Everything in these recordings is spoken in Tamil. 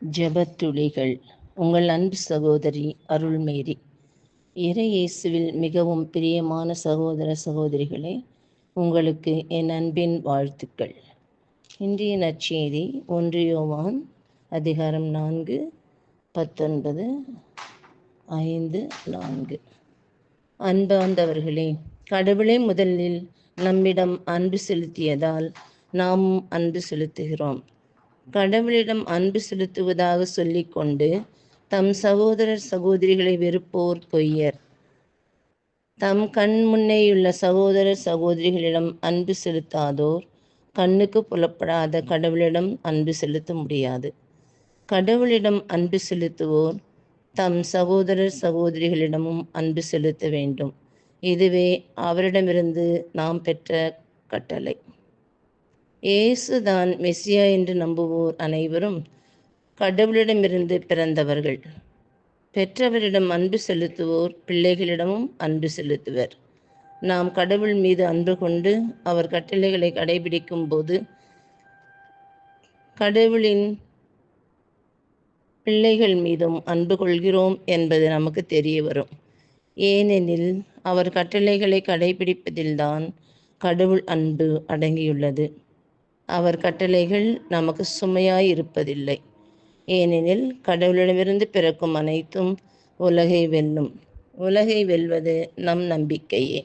ஜெபத்துளிகள். உங்கள் அன்பு சகோதரி அருள்மேரி. இறை இயேசுவில் மிகவும் பிரியமான சகோதர சகோதரிகளே, உங்களுக்கு என் அன்பின் வாழ்த்துக்கள். இன்றைய நற்செய்தி 1 யோவான் அதிகாரம் 4, 19, 5-4. அன்பார்ந்தவர்களே, கடவுளே முதலில் நம்மிடம் அன்பு செலுத்தியதால் நாமும் அன்பு செலுத்துகிறோம். கடவுளிடம் அன்பு செலுத்துவதாக சொல்லிக்கொண்டு தம் சகோதரர் சகோதரிகளை வெறுப்போர் பொய்யர். தம் கண் முன்னேயுள்ள சகோதரர் சகோதரிகளிடம் அன்பு செலுத்தாதோர் கண்ணுக்கு புலப்படாத கடவுளிடம் அன்பு செலுத்த முடியாது. கடவுளிடம் அன்பு செலுத்துவோர் தம் சகோதரர் சகோதரிகளிடமும் அன்பு செலுத்த வேண்டும். இதுவே அவரிடமிருந்து நாம் பெற்ற கட்டளை. இயேசுதான் மெசியா என்று நம்புவோர் அனைவரும் கடவுளிடமிருந்து பிறந்தவர்கள். பெற்றவரிடம் அன்பு செலுத்துவோர் பிள்ளைகளிடமும் அன்பு செலுத்துவர். நாம் கடவுள் மீது அன்பு கொண்டு அவர் கட்டளைகளை கடைபிடிக்கும் போது கடவுளின் பிள்ளைகள் மீதும் அன்பு கொள்கிறோம் என்பது நமக்கு தெரிய வரும். ஏனெனில் அவர் கட்டளைகளை கடைபிடிப்பதில்தான் கடவுள் அன்பு அடங்கியுள்ளது. அவர் கட்டளைகள் நமக்கு சுமையாய் இருப்பதில்லை. ஏனெனில் கடவுளிடமிருந்து பிறக்கும் அனைத்தும் உலகை வெல்லும். உலகை வெல்வது நம் நம்பிக்கையே.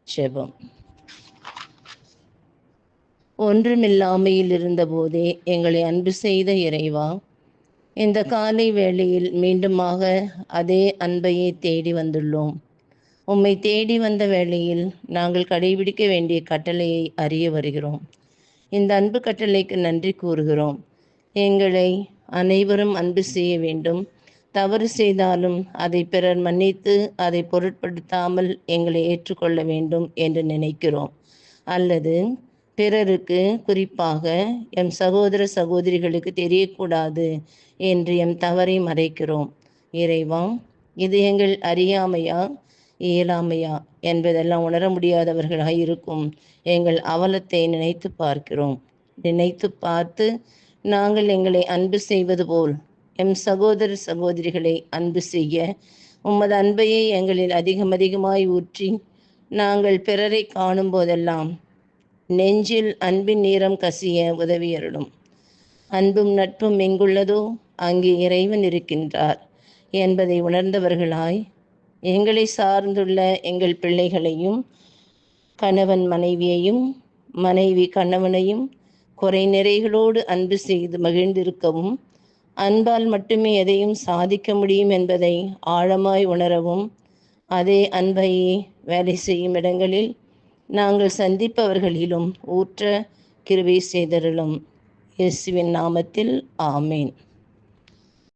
ஜெபம். ஒன்றுமில்லாமையில் இருந்தபோதே எங்களை அன்பு செய்த இறைவா, இந்த காலை வேளையில் மீண்டுமாக அதே அன்பையே தேடி வந்துள்ளோம். உம்மை தேடி வந்த வேளையில் நாங்கள் கடைபிடிக்க வேண்டிய கட்டளையை அறிய வருகிறோம். இந்த அன்பு கட்டளைக்கு நன்றி கூறுகிறோம். எங்களை அனைவரும் அன்பு செய்ய வேண்டும். தவறு செய்தாலும் அதை பிறர் மன்னித்து அதை பொருட்படுத்தாமல் எங்களை ஏற்றுக்கொள்ள வேண்டும் என்று நினைக்கிறோம். அல்லது பிறருக்கு, குறிப்பாக எம் சகோதர சகோதரிகளுக்கு தெரியக்கூடாது என்று எம் தவறை மறைக்கிறோம். இறைவா, இது எங்கள் அறியாமையா இயலாமையா என்பதெல்லாம் உணர முடியாதவர்களாக இருக்கும் எங்கள் அவலத்தை நினைத்து பார்க்கிறோம். நினைத்து பார்த்து நாங்கள் எங்களை அன்பு செய்வது போல் எம் சகோதர சகோதரிகளை அன்பு செய்ய உமது அன்பையை எங்களில் அதிகமாய் ஊற்றி நாங்கள் பிறரை காணும் போதெல்லாம் நெஞ்சில் அன்பின் நீரம் கசிய உதவியருளும். அன்பும் நட்பும் எங்குள்ளதோ அங்கே இறைவன் இருக்கின்றார் என்பதை உணர்ந்தவர்களாய் எங்களை சார்ந்துள்ள எங்கள் பிள்ளைகளையும், கணவன் மனைவியையும், மனைவி கணவனையும் குறை நிறைகளோடு அன்பு செய்து மகிழ்ந்திருக்கவும், அன்பால் மட்டுமே எதையும் சாதிக்க முடியும் என்பதை ஆழமாய் உணரவும், அதே அன்பையே வேலை செய்யும் இடங்களில் நாங்கள் சந்திப்பவர்களிலும் ஊற்ற கிருபை செய்தருளும். இயேசுவின் நாமத்தில் ஆமேன்.